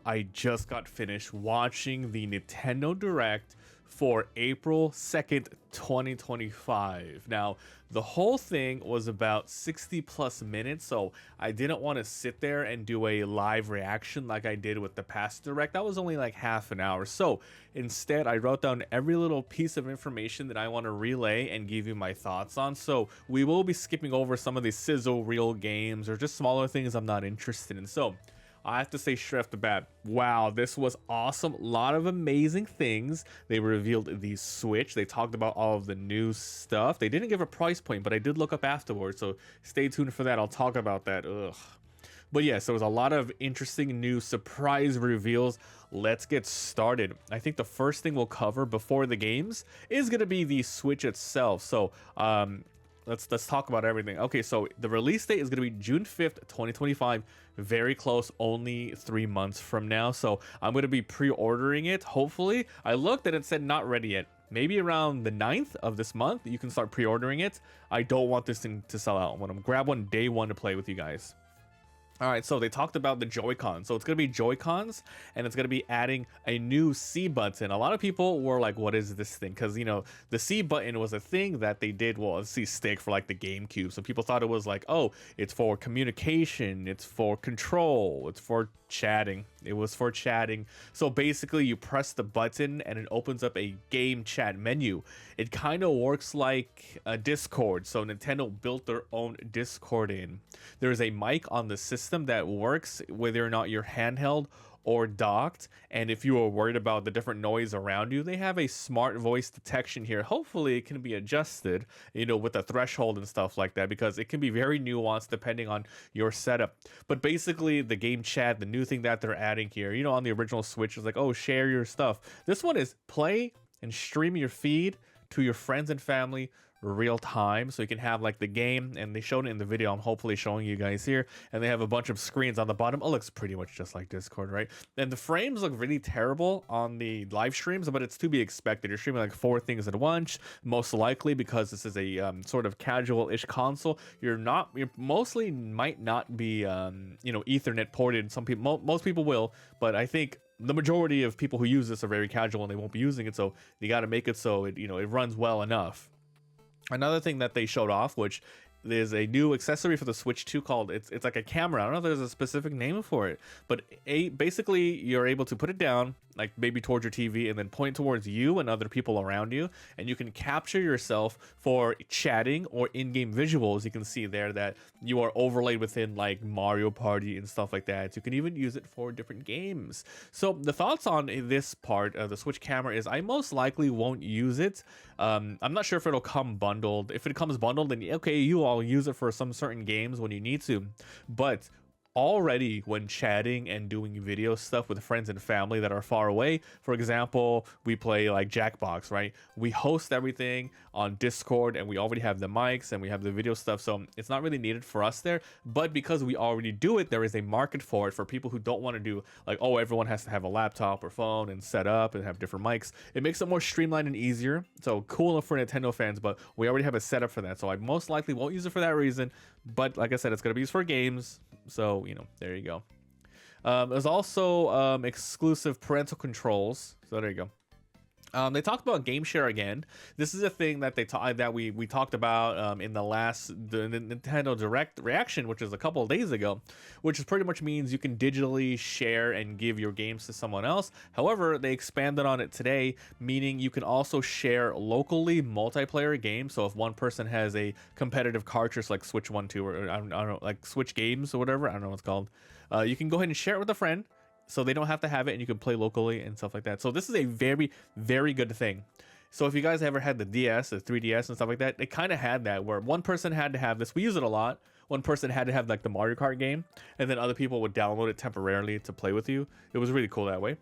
I just got finished watching the Nintendo Direct for April 2nd, 2025. Now, the whole thing was about 60 plus minutes, so I didn't want to sit there and do a live reaction like I did with the past Direct. That was only like half an hour. So instead, I wrote down every little piece of information that I want to relay and give you my thoughts on. So we will be skipping over some of the sizzle reel games or just smaller things I'm not interested in. So I have to say straight off the bat, wow, this was awesome. A lot of amazing things. They revealed the Switch. They talked about all of the new stuff. They didn't give a price point, but I did look up afterwards, so stay tuned for that. I'll talk about that. Ugh. But yes, there was a lot of interesting new surprise reveals. Let's get started. I think the first thing we'll cover before the games is going to be the Switch itself. So, let's talk about everything. Okay, so the release date is going to be June 5th, 2025. Very close, only 3 months from now. So I'm going to be pre-ordering it, hopefully. I looked and it said not ready yet. Maybe around the 9th of this month, you can start pre-ordering it. I don't want this thing to sell out. I want to grab one day one to play with you guys. All right, so they talked about the Joy-Con. So it's going to be Joy-Cons, and it's going to be adding a new C button. A lot of people were like, what is this thing? Because, you know, the C button was a thing that they did, well, a C stick for like the Gamecube. So people thought it was like, oh, it's for communication, it's for control, it's for chatting. It was for chatting. So basically, you press the button, and it opens up a game chat menu. It kind of works like a Discord. So Nintendo built their own Discord in. There's a mic on the system that works whether or not you're handheld or docked, and if you are worried about the different noise around you, they have a smart voice detection here. Hopefully it can be adjusted, you know, with a threshold and stuff like that, because it can be very nuanced depending on your setup. But basically the game chat, the new thing that they're adding here, you know, on the original Switch is like, oh, share your stuff. This one is play and stream your feed to your friends and family real time, so you can have like the game, and they showed it in the video I'm hopefully showing you guys here, and they have a bunch of screens on the bottom. It looks pretty much just like Discord, right? And the frames look really terrible on the live streams, but it's to be expected. You're streaming like 4 things at once, most likely, because this is a sort of casual-ish console. You're mostly might not be you know, Ethernet ported. Some people, most people will, but I think the majority of people who use this are very casual and they won't be using it, so you got to make it so it, you know, it runs well enough. Another thing that they showed off, which there's a new accessory for the Switch 2 called, it's like a camera. I don't know if there's a specific name for it, but basically you're able to put it down, like maybe towards your TV, and then point towards you and other people around you, and you can capture yourself for chatting or in-game visuals. You can see there that you are overlaid within like Mario Party and stuff like that. You can even use it for different games. So the thoughts on this part of the Switch camera is I most likely won't use it. I'm not sure if it'll come bundled. If it comes bundled, then okay, you all use it for some certain games when you need to, but already when chatting and doing video stuff with friends and family that are far away, for example, we play like Jackbox, right? We host everything on Discord, and we already have the mics and we have the video stuff, so it's not really needed for us there. But because we already do it, there is a market for it for people who don't want to do like, oh, everyone has to have a laptop or phone and set up and have different mics. It makes it more streamlined and easier, so cool enough for Nintendo fans, but we already have a setup for that, so I most likely won't use it for that reason. But like I said, it's going to be used for games, so you know, there you go. There's also exclusive parental controls, so there you go. They talked about game share again. This is a thing that we talked about in the Nintendo Direct reaction, which is a couple of days ago, which pretty much means you can digitally share and give your games to someone else. However, they expanded on it today, meaning you can also share locally multiplayer games. So if one person has a competitive cartridge like Switch 1, 2, or I don't know, like Switch Games or whatever, I don't know what it's called, you can go ahead and share it with a friend, so they don't have to have it, and you can play locally and stuff like that. So this is a very, very good thing. So if you guys ever had the DS, the 3DS and stuff like that, they kind of had that where one person had to have this. We use it a lot. One person had to have like the Mario Kart game, and then other people would download it temporarily to play with you. It was really cool that way.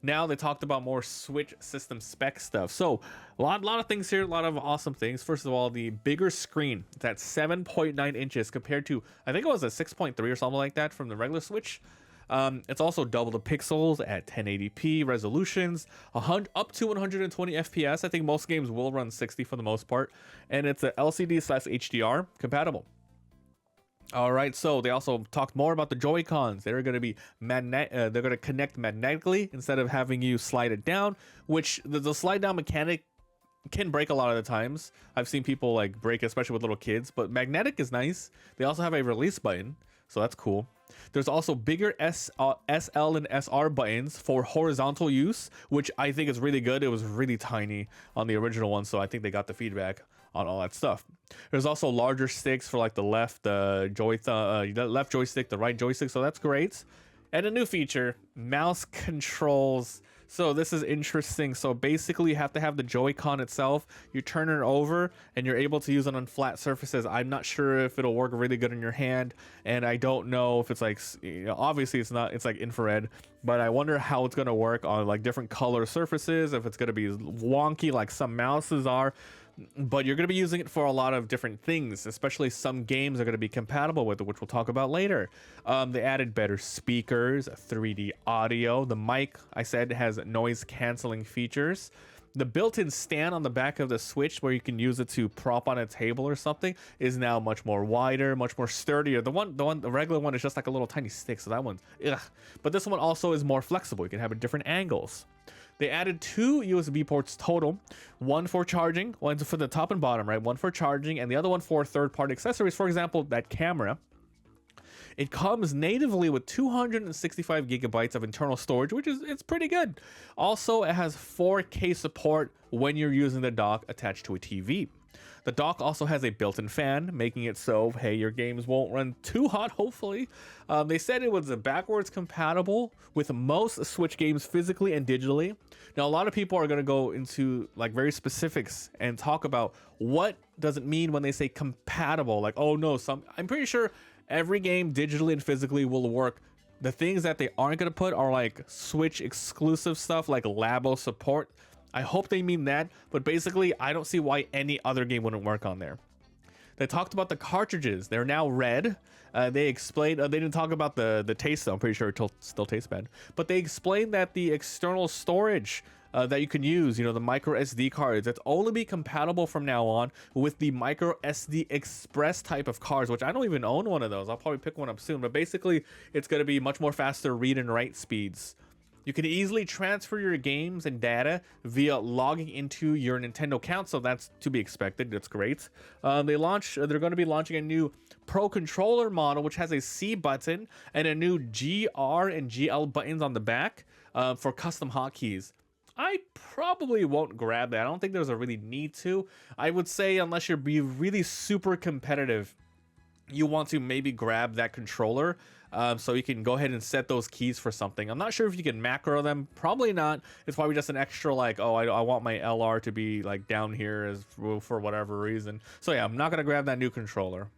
Now they talked about more Switch system spec stuff. So a lot of things here, a lot of awesome things. First of all, the bigger screen, that's 7.9 inches compared to, I think it was a 6.3 or something like that from the regular Switch. It's also double the pixels at 1080p resolutions, up to 120 FPS. I think most games will run 60 for the most part, and it's a LCD/HDR compatible. All right, so they also talked more about the Joy-Cons. They're going to be they're going to connect magnetically instead of having you slide it down, which the slide down mechanic can break a lot of the times. I've seen people like break, especially with little kids, but magnetic is nice. They also have a release button, so that's cool. There's also bigger SL and SR buttons for horizontal use, which I think is really good. It was really tiny on the original one, so I think they got the feedback on all that stuff. There's also larger sticks for like the left left joystick, the right joystick, so that's great. And a new feature, mouse controls. So this is interesting. So basically you have to have the Joy-Con itself. You turn it over and you're able to use it on flat surfaces. I'm not sure if it'll work really good in your hand. And I don't know if it's like, you know, obviously it's not, it's like infrared, but I wonder how it's going to work on like different color surfaces. If it's going to be wonky like some mouses are. But you're going to be using it for a lot of different things, especially some games are going to be compatible with it, which we'll talk about later. They added better speakers, 3D audio. The mic, I said, has noise canceling features. The built-in stand on the back of the Switch, where you can use it to prop on a table or something, is now much more wider, much more sturdier. The regular one is just like a little tiny stick, so that one's ugh. But this one also is more flexible. You can have it different angles. They added 2 USB ports total, one for charging, one for the top and bottom, right? One for charging and the other one for third-party accessories. For example, that camera. It comes natively with 265 gigabytes of internal storage, which is it's pretty good. Also, it has 4K support when you're using the dock attached to a TV. The dock also has a built-in fan, making it so, hey, your games won't run too hot, hopefully. They said it was backwards compatible with most Switch games physically and digitally. Now, a lot of people are going to go into like very specifics and talk about what does it mean when they say compatible. Like, oh no, I'm pretty sure every game digitally and physically will work. The things that they aren't going to put are like Switch exclusive stuff like Labo support. I hope they mean that, but basically I don't see why any other game wouldn't work on there. They talked about the cartridges. They're now red. They explained, they didn't talk about the taste though. I'm pretty sure it still tastes bad. But they explained that the external storage that you can use, you know, the micro SD cards, that's only be compatible from now on with the micro SD Express type of cards, which I don't even own one of those. I'll probably pick one up soon, but basically it's going to be much more faster read and write speeds. You can easily transfer your games and data via logging into your Nintendo account, so that's to be expected. That's great. They're going to be launching a new Pro Controller model, which has a C button and a new GR and GL buttons on the back for custom hotkeys. I probably won't grab that. I don't think there's a really need to. I would say unless you're really super competitive, you want to maybe grab that controller so you can go ahead and set those keys for something. I'm not sure if you can macro them. Probably not. It's probably just an extra like, oh, I want my LR to be like down here as for whatever reason. So yeah, I'm not going to grab that new controller.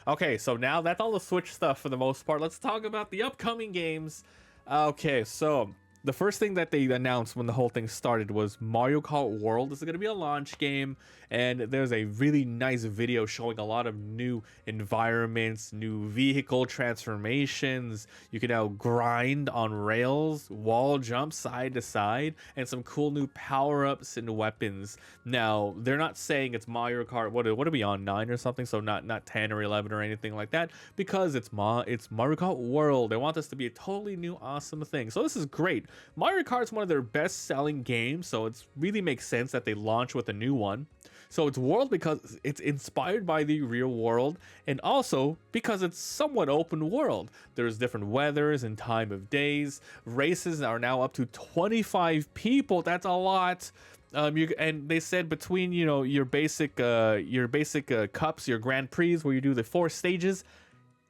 Okay, so now that's all the Switch stuff for the most part. Let's talk about the upcoming games. Okay, so the first thing that they announced when the whole thing started was Mario Kart World. This is going to be a launch game, and there's a really nice video showing a lot of new environments, new vehicle transformations. You can now grind on rails, wall jump side to side, and some cool new power-ups and weapons. Now, they're not saying it's Mario Kart, what are we on, 9 or something? So not 10 or 11 or anything like that, because it's Mario Kart World. They want this to be a totally new, awesome thing. So this is great. Mario Kart is one of their best-selling games, so it really makes sense that they launch with a new one. So it's World because it's inspired by the real world, and also because it's somewhat open world. There's different weathers and time of days. Races are now up to 25 people. That's a lot. And they said between, you know, your basic cups, your Grand Prix, where you do the 4 stages,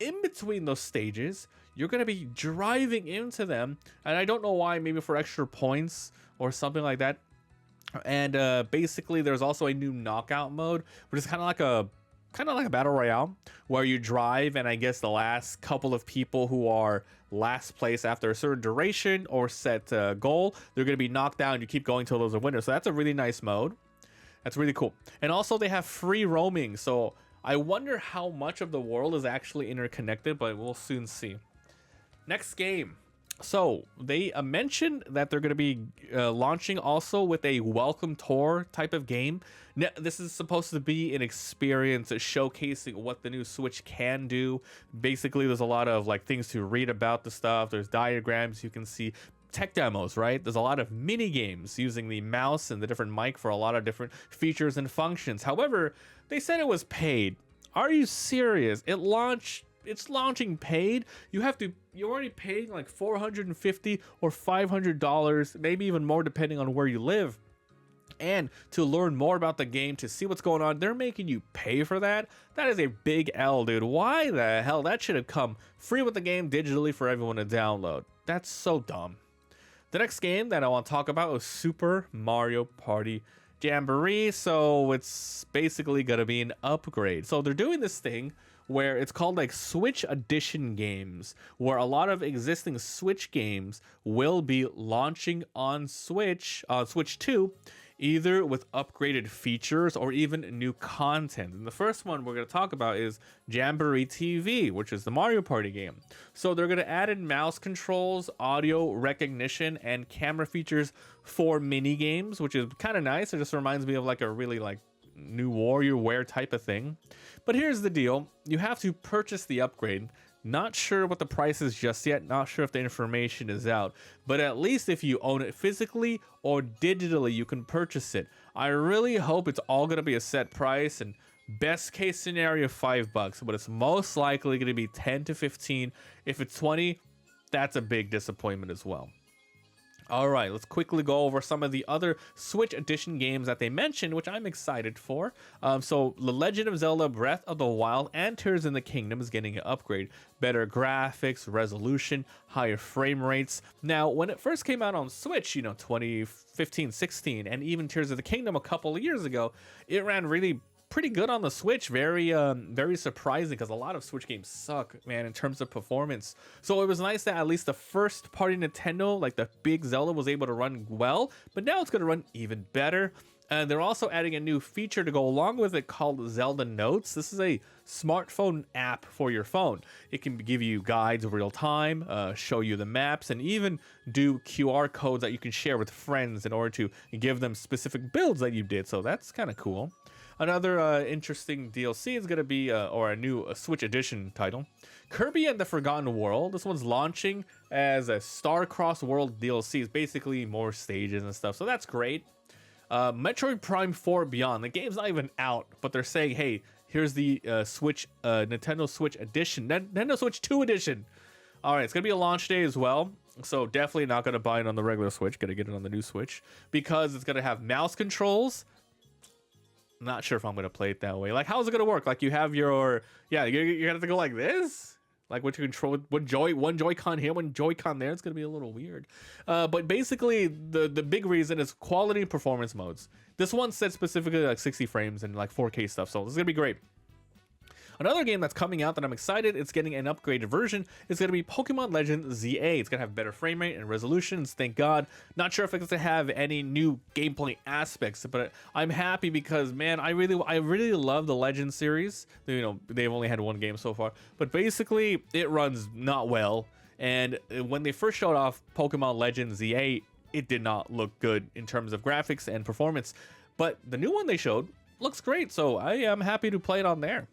in between those stages, you're going to be driving into them, and I don't know why, maybe for extra points or something like that. And basically there's also a new knockout mode, which is kind of like a battle royale, where you drive, and I guess the last couple of people who are last place after a certain duration or set goal, they're going to be knocked down. You keep going till there's a winner. So that's a really nice mode. That's really cool. And also they have free roaming, so I wonder how much of the world is actually interconnected, but we'll soon see. Next game. So they mentioned that they're going to be launching also with a welcome tour type of game. Now, this is supposed to be an experience showcasing what the new Switch can do. Basically, there's a lot of like things to read about the stuff. There's diagrams you can see, tech demos, right? There's a lot of mini games using the mouse and the different mic for a lot of different features and functions. However, they said it was paid. Are you serious? It's launching paid. You're already paying like $450 or $500, maybe even more depending on where you live. And to learn more about the game, to see what's going on, they're making you pay for that. That is a big L, dude. Why the hell? That should have come free with the game digitally for everyone to download. That's so dumb. The next game that I want to talk about is Super Mario Party Jamboree. So it's basically going to be an upgrade. So they're doing this thing where it's called like Switch Edition games, where a lot of existing Switch games will be launching on Switch 2, either with upgraded features or even new content. And the first one we're going to talk about is Jamboree TV, which is the Mario Party game. So they're going to add in mouse controls, audio recognition, and camera features for mini games, which is kind of nice. It just reminds me of like a really like new WarioWare type of thing. But here's the deal. You have to purchase the upgrade. Not sure what the price is just yet. Not sure if the information is out. But at least if you own it physically or digitally, you can purchase it. I really hope it's all going to be a set price, and best case scenario $5, but it's most likely going to be 10 to 15. If it's 20, that's a big disappointment as well. All right, let's quickly go over some of the other Switch Edition games that they mentioned, which I'm excited for. So The Legend of Zelda Breath of the Wild and Tears in the Kingdom is getting an upgrade. Better graphics, resolution, higher frame rates. Now, when it first came out on Switch, 2015, 16, and even Tears of the Kingdom a couple of years ago, it ran really pretty good on the Switch. Very surprising, because a lot of Switch games suck, man, in terms of performance. So it was nice that at least the first party Nintendo, like the big Zelda, was able to run well, but now it's going to run even better. And they're also adding a new feature to go along with it called Zelda Notes. This is a smartphone app for your phone. It can give you guides real time, show you the maps, and even do QR codes that you can share with friends in order to give them specific builds that you did. So that's kind of cool. Another interesting DLC is going to be, or a new Switch Edition title, Kirby and the Forgotten World. This one's launching as a Star-Crossed World DLC. It's basically more stages and stuff, so that's great. Metroid Prime 4 Beyond. The game's not even out, but they're saying, hey, here's the Nintendo Switch Edition, Nintendo Switch 2 Edition. All right, it's going to be a launch day as well, so definitely not going to buy it on the regular Switch. Going to get it on the new Switch, because it's going to have mouse controls. Not sure if I'm going to play it that way. Like, how's it going to work? Like, you have you're going to have to go like this? Like, what you control, one Joy-Con here, one Joy-Con there. It's going to be a little weird. But basically, the big reason is quality and performance modes. This one said specifically like 60 frames and like 4K stuff, so this is going to be great. Another game that's coming out that I'm excited, it's getting an upgraded version, is going to be Pokemon Legend ZA. It's going to have better frame rate and resolutions, thank God. Not sure if it's going to have any new gameplay aspects, but I'm happy because, man, I really love the Legend series. They've only had one game so far, but basically it runs not well. And when they first showed off Pokemon Legend ZA, it did not look good in terms of graphics and performance. But the new one they showed looks great, so I am happy to play it on there.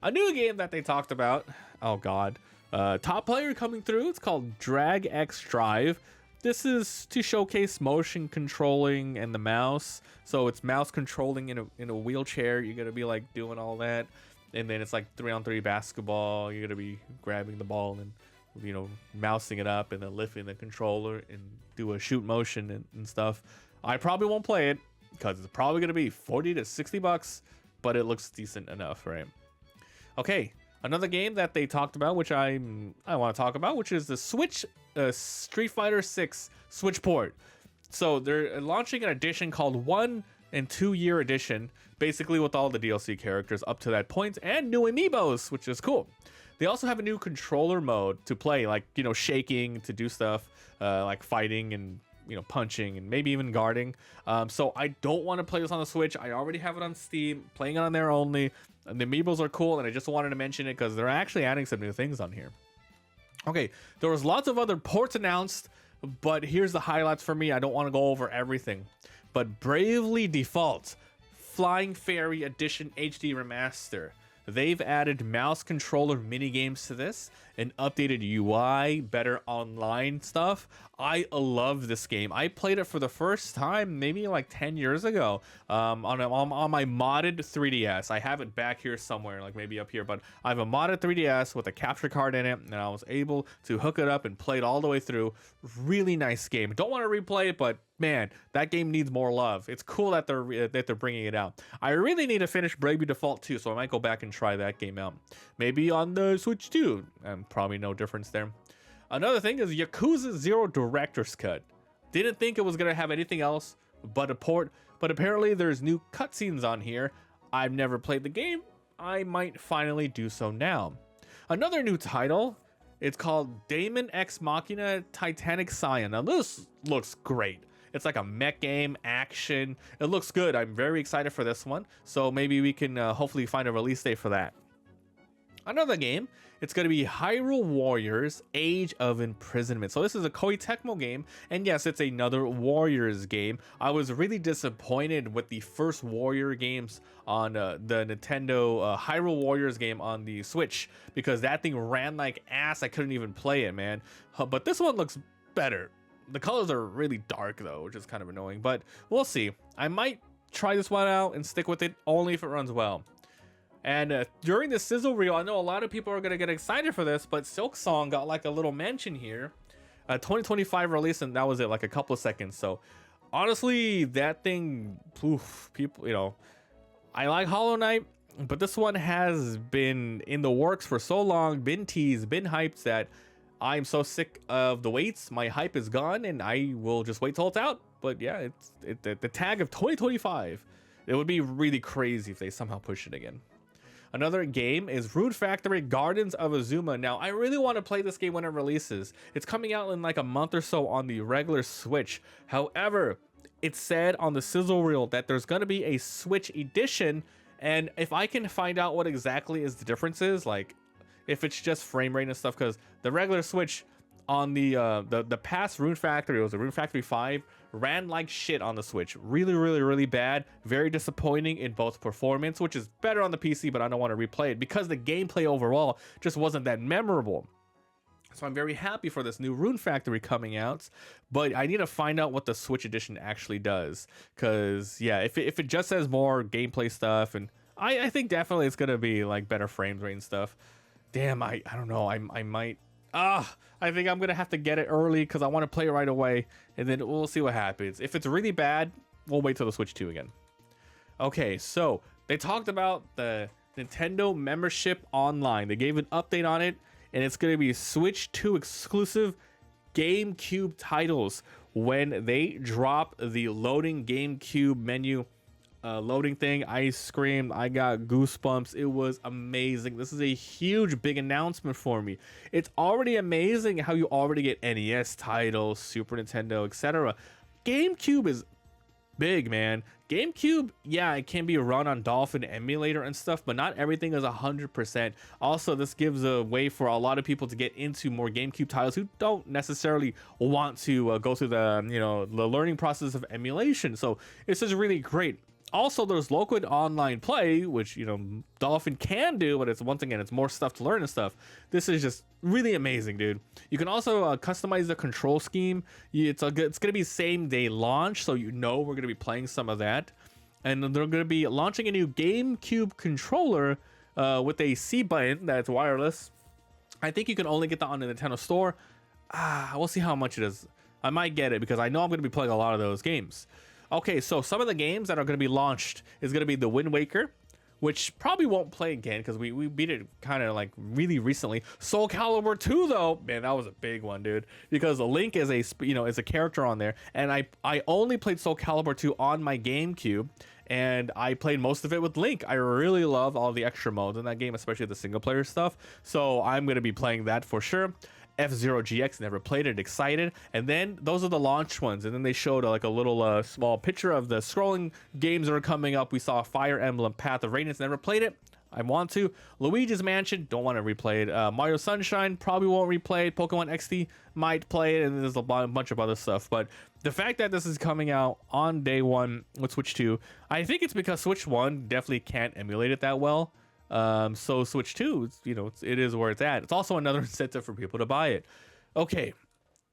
A new game that they talked about, oh god, top player coming through. It's called Drag X Drive. This is to showcase motion controlling and the mouse. So it's mouse controlling in a wheelchair. You're gonna be like doing all that, and then it's like 3-on-3 basketball. You're gonna be grabbing the ball and mousing it up and then lifting the controller and do a shoot motion and stuff. I probably won't play it because it's probably gonna be $40 to $60, but it looks decent enough, right? Okay, another game that they talked about, which I want to talk about, which is the Switch Street Fighter 6 Switch port. So they're launching an edition called 1 and 2 year edition, basically with all the DLC characters up to that point and new amiibos, which is cool. They also have a new controller mode to play, like shaking to do stuff, like fighting and punching and maybe even guarding. So I don't want to play this on the Switch. I already have it on Steam, playing it on there only. And the amiibos are cool, and I just wanted to mention it because they're actually adding some new things on here. Okay, there was lots of other ports announced, but here's the highlights for me. I don't want to go over everything. But Bravely Default Flying Fairy Edition HD Remaster. They've added mouse controller minigames to this, an updated UI, better online stuff. I love this game. I played it for the first time maybe like 10 years ago on my modded 3DS. I have it back here somewhere, like maybe up here, but I have a modded 3DS with a capture card in it, and I was able to hook it up and play it all the way through. Really nice game. Don't want to replay it, but man, that game needs more love. It's cool that they're bringing it out. I really need to finish Bravely Default 2, so I might go back and try that game out. Maybe on the Switch too. Probably no difference there. Another thing is Yakuza 0 Director's Cut. Didn't think it was going to have anything else but a port, but apparently there's new cutscenes on here. I've never played the game. I might finally do so now. Another new title, it's called Daemon Ex Machina Titanic Scion. Now this looks great. It's like a mech game, action. It looks good. I'm very excited for this one. So maybe we can hopefully find a release date for that. Another game, it's going to be Hyrule Warriors Age of Imprisonment. So this is a Koei Tecmo game, and yes, it's another Warriors game. I was really disappointed with the first Warrior games on the Nintendo Hyrule Warriors game on the Switch, because that thing ran like ass. I couldn't even play it, man. But this one looks better. The colors are really dark though, which is kind of annoying, but we'll see. I might try this one out and stick with it only if it runs well. And during the sizzle reel, I know a lot of people are going to get excited for this, but Silk Song got like a little mention here. 2025 release, and that was it, like a couple of seconds. So honestly, that thing, oof, people, you know, I like Hollow Knight, but this one has been in the works for so long, been teased, been hyped, that I'm so sick of the waits. My hype is gone, and I will just wait till it's out. But yeah, the tag of 2025. It would be really crazy if they somehow push it again. Another game is Rune Factory Gardens of Azuma. Now, I really want to play this game when it releases. It's coming out in like a month or so on the regular Switch. However, it said on the sizzle reel that there's going to be a Switch edition, and if I can find out what exactly is the differences, like if it's just frame rate and stuff, because the regular Switch on the past Rune Factory, it was a Rune Factory 5, ran like shit on the Switch. Really bad. Very disappointing in both performance, which is better on the PC, but I don't want to replay it because the gameplay overall just wasn't that memorable. So I'm very happy for this new Rune Factory coming out, but I need to find out what the Switch edition actually does, because yeah, if it just says more gameplay stuff, and I think definitely it's gonna be like better frame rate and stuff. Damn, I don't know, I might I think I'm gonna have to get it early because I want to play it right away, and then we'll see what happens. If it's really bad, we'll wait till the Switch 2 again. Okay, so they talked about the Nintendo Membership Online. They gave an update on it, and it's gonna be Switch 2 exclusive GameCube titles when they drop the loading GameCube menu. Loading thing. I screamed, I got goosebumps. It was amazing. This is a huge big announcement for me. It's already amazing how you already get NES titles, Super Nintendo, etc. GameCube is big, man. GameCube, yeah, it can be run on Dolphin emulator and stuff, but not everything is 100%. Also, this gives a way for a lot of people to get into more GameCube titles who don't necessarily want to go through the the learning process of emulation. So this is really great. Also, there's local online play, which Dolphin can do, but it's once again, it's more stuff to learn and stuff. This is just really amazing, dude. You can also customize the control scheme. It's gonna be same day launch, so we're gonna be playing some of that, and they're gonna be launching a new GameCube controller with a C button that's wireless. I think you can only get that on the Nintendo Store. We'll see how much it is. I might get it because I know I'm gonna be playing a lot of those games. Okay, so some of the games that are going to be launched is going to be the Wind Waker, which probably won't play again because we beat it kind of like really recently. Soul Calibur 2 though, man, that was a big one, dude, because Link is is a character on there, and I only played Soul Calibur 2 on my GameCube, and I played most of it with Link. I really love all the extra modes in that game, especially the single player stuff. So I'm going to be playing that for sure. F-Zero GX, never played it, excited. And then those are the launch ones, and then they showed like a little small picture of the scrolling games that are coming up. We saw Fire Emblem Path of Radiance, never played it. I want to. Luigi's Mansion, don't want to replay it. Mario Sunshine, probably won't replay it. Pokemon XD, might play it, and there's a bunch of other stuff. But the fact that this is coming out on day one with Switch 2, I think it's because Switch 1 definitely can't emulate it that well. So Switch 2, it is where it's at. It's also another incentive for people to buy it. Okay,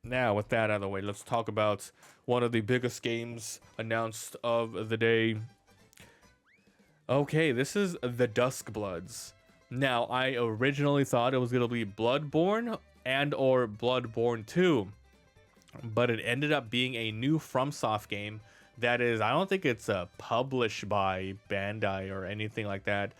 now with that out of the way, let's talk about one of the biggest games announced of the day. Okay, this is the Duskbloods. Now, I originally thought it was going to be Bloodborne and or Bloodborne 2, but it ended up being a new FromSoft game that is, I don't think it's published by Bandai or anything like that.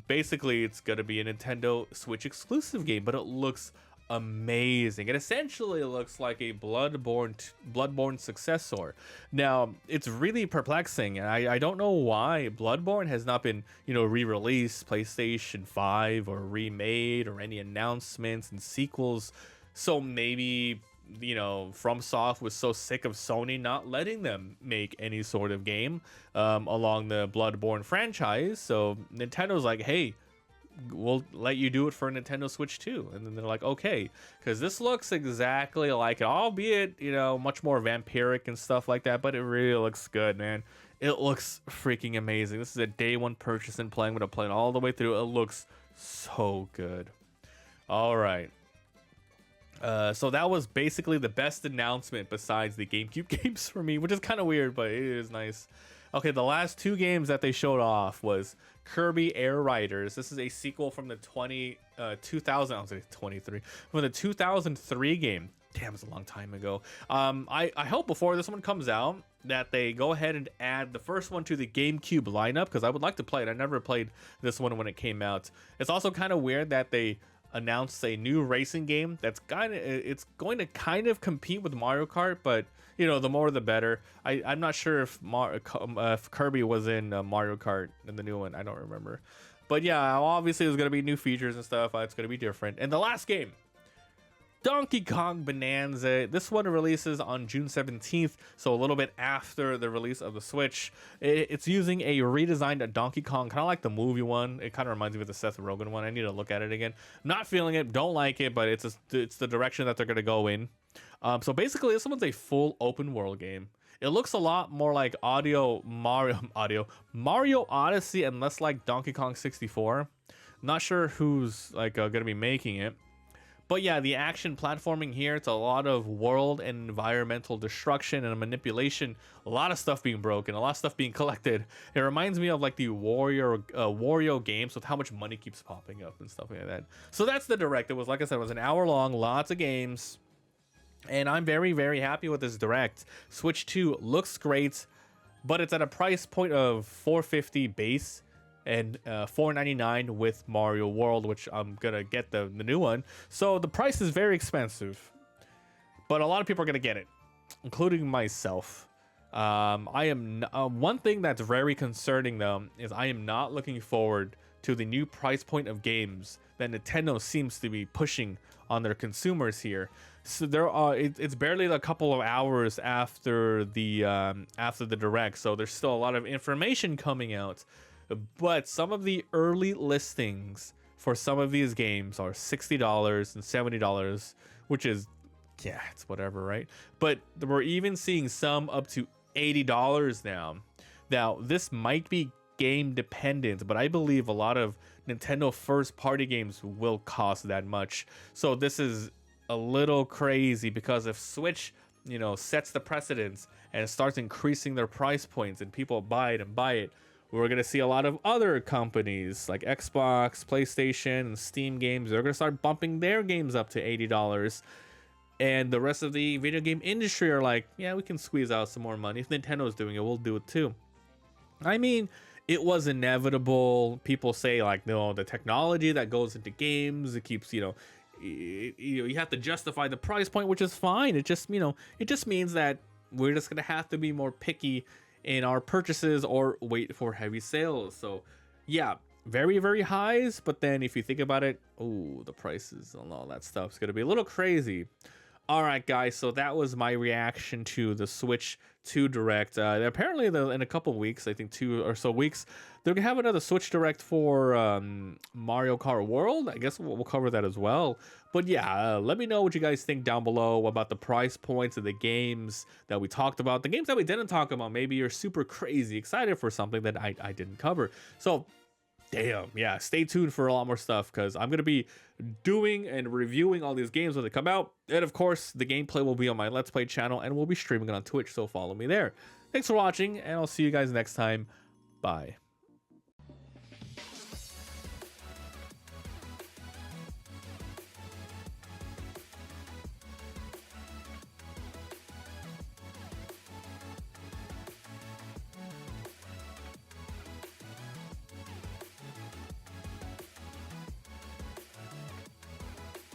Basically, it's going to be a Nintendo Switch exclusive game, but it looks amazing. It essentially looks like a Bloodborne successor. Now, it's really perplexing, and I don't know why Bloodborne has not been, re-released, PlayStation 5 or remade or any announcements and sequels. So maybe, FromSoft was so sick of Sony not letting them make any sort of game along the Bloodborne franchise. So Nintendo's like, hey, we'll let you do it for Nintendo Switch 2. And then they're like, okay, because this looks exactly like it, albeit, much more vampiric and stuff like that, but it really looks good, man. It looks freaking amazing. This is a day one purchase and play. I'm going to play it all the way through. It looks so good. All right. So that was basically the best announcement besides the GameCube games for me, which is kind of weird, but it is nice. Okay, the last two games that they showed off was Kirby Air Riders. This is a sequel from the 2000, I was like 23, from the 2003 game. Damn, it's a long time ago. I hope before this one comes out that they go ahead and add the first one to the GameCube lineup, because I would like to play it. I never played this one when it came out. It's also kind of weird that they announced a new racing game that's it's going to kind of compete with Mario Kart, but the more the better. I'm not sure if Kirby was in Mario Kart in the new one. I don't remember, but yeah, obviously there's going to be new features and stuff. It's going to be different. And the last game, Donkey Kong Bananza. This one releases on June 17th, so a little bit after the release of the Switch. It's using a redesigned Donkey Kong, kind of like the movie one. It kind of reminds me of the Seth Rogen one. I need to look at it again. Not feeling it, don't like it, but it's the direction that they're going to go in. So basically, this one's a full open world game. It looks a lot more like Mario Odyssey and less like Donkey Kong 64. Not sure who's going to be making it. But yeah, the action platforming here, it's a lot of world and environmental destruction and manipulation, a lot of stuff being broken, a lot of stuff being collected. It reminds me of like the Wario games with how much money keeps popping up and stuff like that. So that's the Direct. It was, like I said, it was an hour long, lots of games. And I'm very, very happy with this Direct. Switch 2 looks great, but it's at a price point of $450 base. And $499 with Mario World, which I'm gonna get the new one. So the price is very expensive, but a lot of people are gonna get it, including myself. I am one thing that's very concerning though is I am not looking forward to the new price point of games that Nintendo seems to be pushing on their consumers here. So it's barely a couple of hours after the Direct, so there's still a lot of information coming out. But some of the early listings for some of these games are $60 and $70, which is, yeah, it's whatever, right? But we're even seeing some up to $80 now. Now, this might be game dependent, but I believe a lot of Nintendo first party games will cost that much. So this is a little crazy, because if Switch, sets the precedence and starts increasing their price points and people buy it, we're going to see a lot of other companies like Xbox, PlayStation, and Steam games. They're going to start bumping their games up to $80. And the rest of the video game industry are like, yeah, we can squeeze out some more money. If Nintendo's doing it, we'll do it too. I mean, it was inevitable. People say like, no, the technology that goes into games, it keeps, you have to justify the price point, which is fine. It just, it just means that we're just going to have to be more picky in our purchases or wait for heavy sales. So yeah, very, very highs. But then if you think about it, the prices and all that stuff is going to be a little crazy. All right, guys. So that was my reaction to the Switch 2 Direct. Apparently, in a couple weeks, I think 2 or so weeks, they're gonna have another Switch Direct for Mario Kart World. I guess we'll cover that as well. But yeah, let me know what you guys think down below about the price points of the games that we talked about, the games that we didn't talk about. Maybe you're super crazy excited for something that I didn't cover. So damn, yeah, stay tuned for a lot more stuff because I'm going to be doing and reviewing all these games when they come out. And of course, the gameplay will be on my Let's Play channel and we'll be streaming it on Twitch, so follow me there. Thanks for watching, and I'll see you guys next time. Bye.